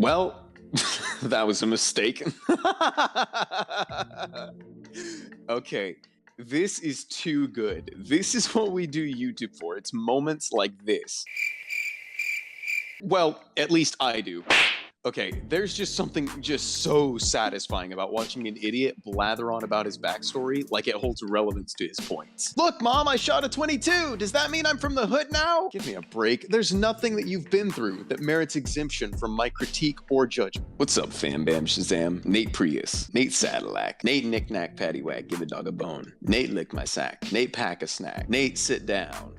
Well, that was a mistake. Okay, this is too good. This is what we do YouTube for. It's moments like this. Well, at least I do. Okay, there's just something just so satisfying about watching an idiot blather on about his backstory like it holds relevance to his points. Look, Mom, I shot a 22! Does that mean I'm from the hood now? Give me a break. There's nothing that you've been through that merits exemption from my critique or judgment. What's up, fam bam shazam? Nate Prius, Nate Cadillac, Nate knick-knack paddywhack, give a dog a bone, Nate lick my sack, Nate pack a snack, Nate sit down,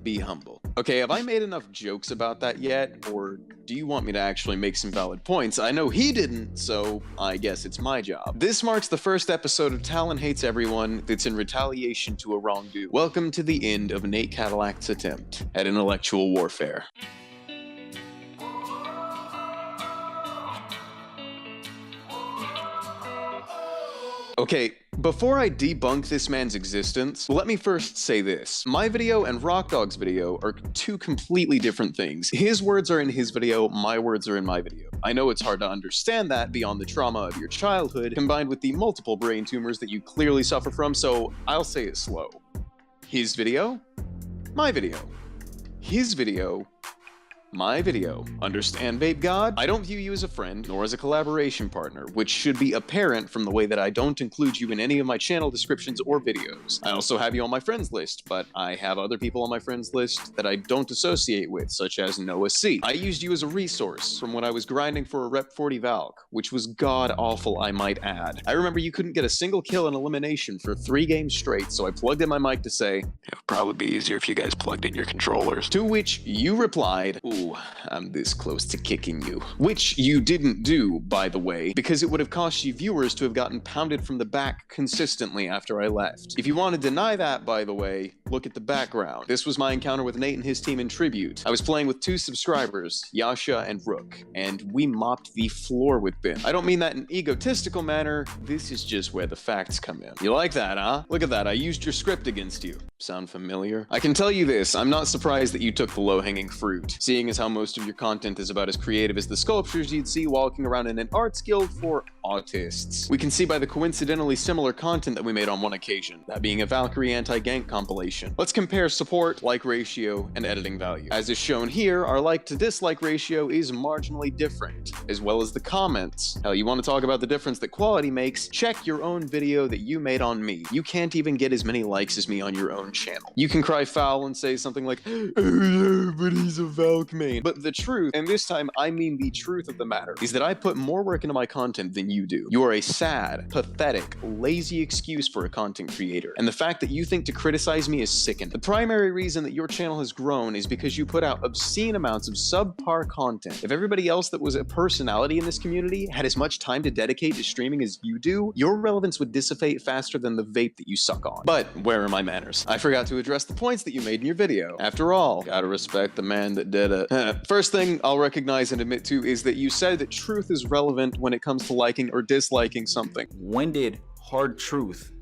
be humble. Okay, have I made enough jokes about that yet, or do you want me to actually make some valid points? I know he didn't, so I guess it's my job. This marks the first episode of Talon Hates Everyone that's in retaliation to a wrongdo. Welcome to the end of Nate Cadillac's attempt at intellectual warfare. Okay, before I debunk this man's existence, let me first say this. My video and ROCKDOG's video are two completely different things. His words are in his video, my words are in my video. I know it's hard to understand that beyond the trauma of your childhood, combined with the multiple brain tumors that you clearly suffer from, so I'll say it slow. His video, my video. His video, my video. Understand, Vape God? I don't view you as a friend, nor as a collaboration partner, which should be apparent from the way that I don't include you in any of my channel descriptions or videos. I also have you on my friends list, but I have other people on my friends list that I don't associate with, such as Noah C. I used you as a resource from when I was grinding for a Rep 40 Valk, which was god-awful, I might add. I remember you couldn't get a single kill in elimination for 3 games straight, so I plugged in my mic to say, it would probably be easier if you guys plugged in your controllers. To which you replied, ooh, I'm this close to kicking you. Which you didn't do, by the way, because it would have cost you viewers to have gotten pounded from the back consistently after I left. If you want to deny that, by the way, look at the background. This was my encounter with Nate and his team in Tribute. I was playing with 2 subscribers, Yasha and Rook, and we mopped the floor with Ben. I don't mean that in an egotistical manner, this is just where the facts come in. You like that, huh? Look at that, I used your script against you. Sound familiar? I can tell you this, I'm not surprised that you took the low-hanging fruit, seeing as how most of your content is about as creative as the sculptures you'd see walking around in an arts guild for autists. We can see by the coincidentally similar content that we made on one occasion, that being a Valkyrie anti-gank compilation. Let's compare support, like ratio, and editing value. As is shown here, our like to dislike ratio is marginally different, as well as the comments. Hell, you want to talk about the difference that quality makes? Check your own video that you made on me. You can't even get as many likes as me on your own channel. You can cry foul and say something like, oh yeah, but he's a Valk main. But the truth, and this time I mean the truth of the matter, is that I put more work into my content than you do. You are a sad, pathetic, lazy excuse for a content creator, and the fact that you think to criticize me is sickening. The primary reason that your channel has grown is because you put out obscene amounts of subpar content. If everybody else that was a personality in this community had as much time to dedicate to streaming as you do, your relevance would dissipate faster than the vape that you suck on. But where are my manners? I forgot to address the points that you made in your video. After all, gotta respect the man that did it. First thing I'll recognize and admit to is that you said that truth is relevant when it comes to liking or disliking something. When did hard truth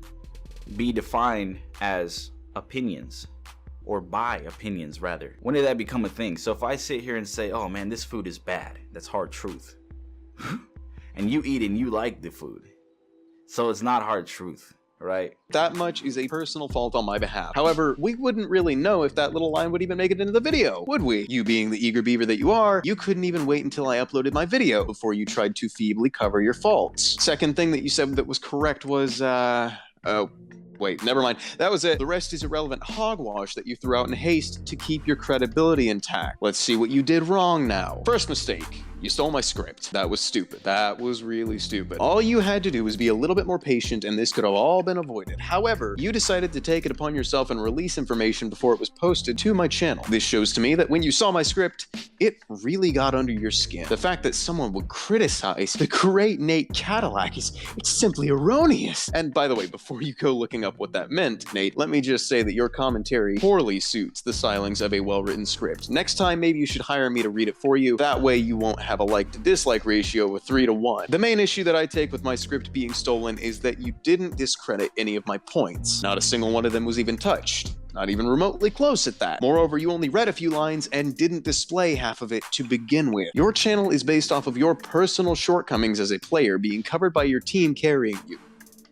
be defined as opinions? Or by opinions, rather? When did that become a thing? So if I sit here and say, oh man, this food is bad, that's hard truth. And you eat and you like the food. So it's not hard truth. Right? That much is a personal fault on my behalf. However, we wouldn't really know if that little line would even make it into the video, would we? You being the eager beaver that you are, you couldn't even wait until I uploaded my video before you tried to feebly cover your faults. Second thing that you said that was correct was, oh, wait, never mind. That was it. The rest is irrelevant hogwash that you threw out in haste to keep your credibility intact. Let's see what you did wrong now. First mistake. You stole my script. That was stupid. That was really stupid. All you had to do was be a little bit more patient and this could have all been avoided. However, you decided to take it upon yourself and release information before it was posted to my channel. This shows to me that when you saw my script, it really got under your skin. The fact that someone would criticize the great Nate Cadillac it's simply erroneous. And by the way, before you go looking up what that meant, Nate, let me just say that your commentary poorly suits the stylings of a well-written script. Next time, maybe you should hire me to read it for you. That way you won't have a like to dislike ratio of 3-to-1. The main issue that I take with my script being stolen is that you didn't discredit any of my points. Not a single one of them was even touched. Not even remotely close at that. Moreover, you only read a few lines and didn't display half of it to begin with. Your channel is based off of your personal shortcomings as a player being covered by your team carrying you.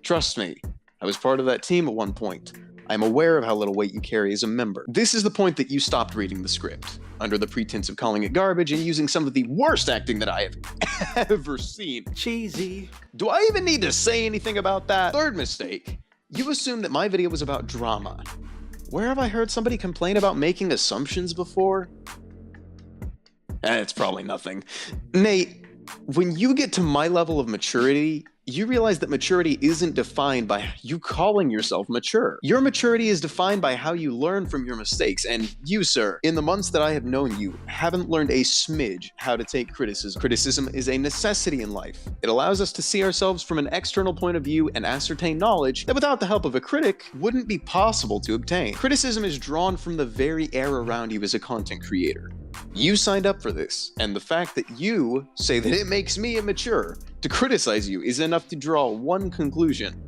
Trust me, I was part of that team at one point. I'm aware of how little weight you carry as a member. This is the point that you stopped reading the script, under the pretense of calling it garbage and using some of the worst acting that I have ever seen. Cheesy. Do I even need to say anything about that? Third mistake. You assumed that my video was about drama. Where have I heard somebody complain about making assumptions before? It's probably nothing. Nate, when you get to my level of maturity, you realize that maturity isn't defined by you calling yourself mature. Your maturity is defined by how you learn from your mistakes, and you, sir, in the months that I have known you, haven't learned a smidge how to take criticism. Criticism is a necessity in life. It allows us to see ourselves from an external point of view and ascertain knowledge that without the help of a critic wouldn't be possible to obtain. Criticism is drawn from the very air around you as a content creator. You signed up for this, and the fact that you say that it makes me immature to criticize you is enough to draw one conclusion.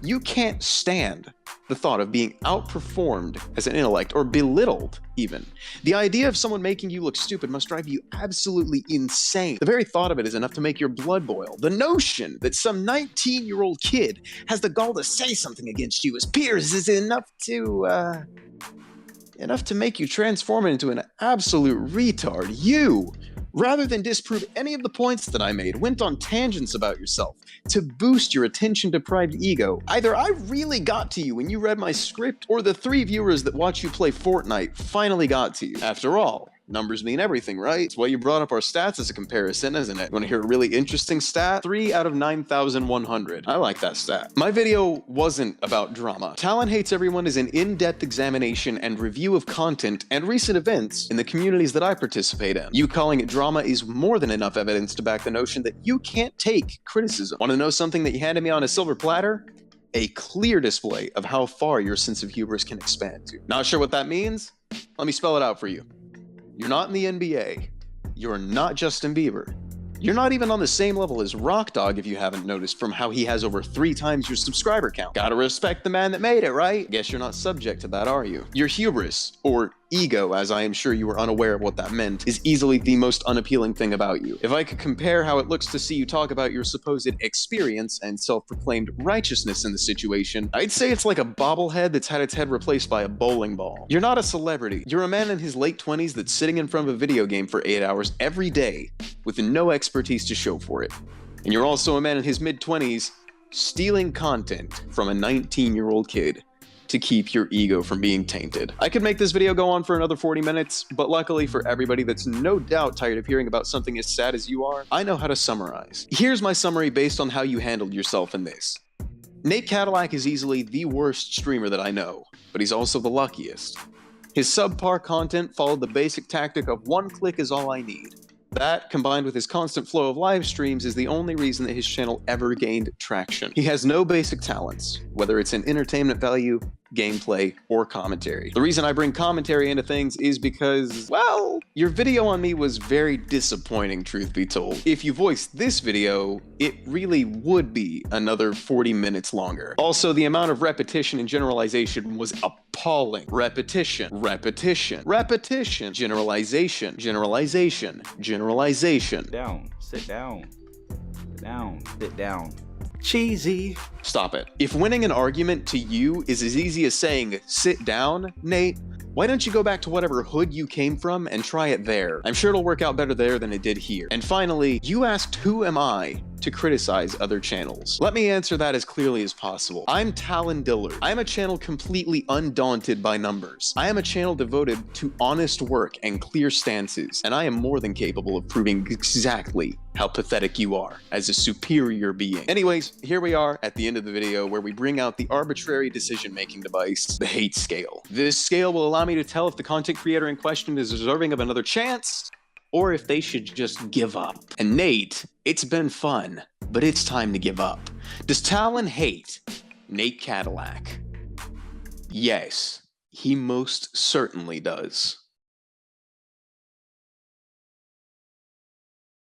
You can't stand the thought of being outperformed as an intellect, or belittled even. The idea of someone making you look stupid must drive you absolutely insane. The very thought of it is enough to make your blood boil. The notion that some 19-year-old kid has the gall to say something against you as peers is enough to make you transform into an absolute retard. You, rather than disprove any of the points that I made, went on tangents about yourself to boost your attention-deprived ego. Either I really got to you when you read my script, or the 3 viewers that watch you play Fortnite finally got to you. After all, numbers mean everything, right? It's why you brought up our stats as a comparison, isn't it? You want to hear a really interesting stat? 3 out of 9,100. I like that stat. My video wasn't about drama. Talon Hates Everyone is an in-depth examination and review of content and recent events in the communities that I participate in. You calling it drama is more than enough evidence to back the notion that you can't take criticism. Want to know something that you handed me on a silver platter? A clear display of how far your sense of hubris can expand to. Not sure what that means? Let me spell it out for you. You're not in the NBA. You're not Justin Bieber. You're not even on the same level as ROCKDOG, if you haven't noticed from how he has over 3 times your subscriber count. Gotta respect the man that made it, right? Guess you're not subject to that, are you? Your hubris, or ego, as I am sure you were unaware of what that meant, is easily the most unappealing thing about you. If I could compare how it looks to see you talk about your supposed experience and self-proclaimed righteousness in the situation, I'd say it's like a bobblehead that's had its head replaced by a bowling ball. You're not a celebrity. You're a man in his late 20s that's sitting in front of a video game for 8 hours every day with no expertise to show for it. And you're also a man in his mid-20s stealing content from a 19-year-old kid to keep your ego from being tainted. I could make this video go on for another 40 minutes, but luckily for everybody that's no doubt tired of hearing about something as sad as you are, I know how to summarize. Here's my summary based on how you handled yourself in this. Nate Cadillac is easily the worst streamer that I know, but he's also the luckiest. His subpar content followed the basic tactic of one click is all I need. That, combined with his constant flow of live streams, is the only reason that his channel ever gained traction. He has no basic talents, whether it's in entertainment value, gameplay, or commentary. The reason I bring commentary into things is because, well, your video on me was very disappointing, truth be told. If you voiced this video, it really would be another 40 minutes longer. Also, the amount of repetition and generalization was appalling. Repetition, repetition, repetition, generalization, generalization, generalization. Down, sit down, sit down, sit down. Cheesy. Stop it. If winning an argument to you is as easy as saying, sit down, Nate, why don't you go back to whatever hood you came from and try it there? I'm sure it'll work out better there than it did here. And finally, you asked who am I to criticize other channels. Let me answer that as clearly as possible. I'm Talon Dillard. I'm a channel completely undaunted by numbers. I am a channel devoted to honest work and clear stances, and I am more than capable of proving exactly how pathetic you are as a superior being. Anyways, here we are at the end of the video where we bring out the arbitrary decision-making device, the hate scale. This scale will allow me to tell if the content creator in question is deserving of another chance, or if they should just give up. And Nate, it's been fun, but it's time to give up. Does Talon hate Nate Cadillac? Yes, he most certainly does.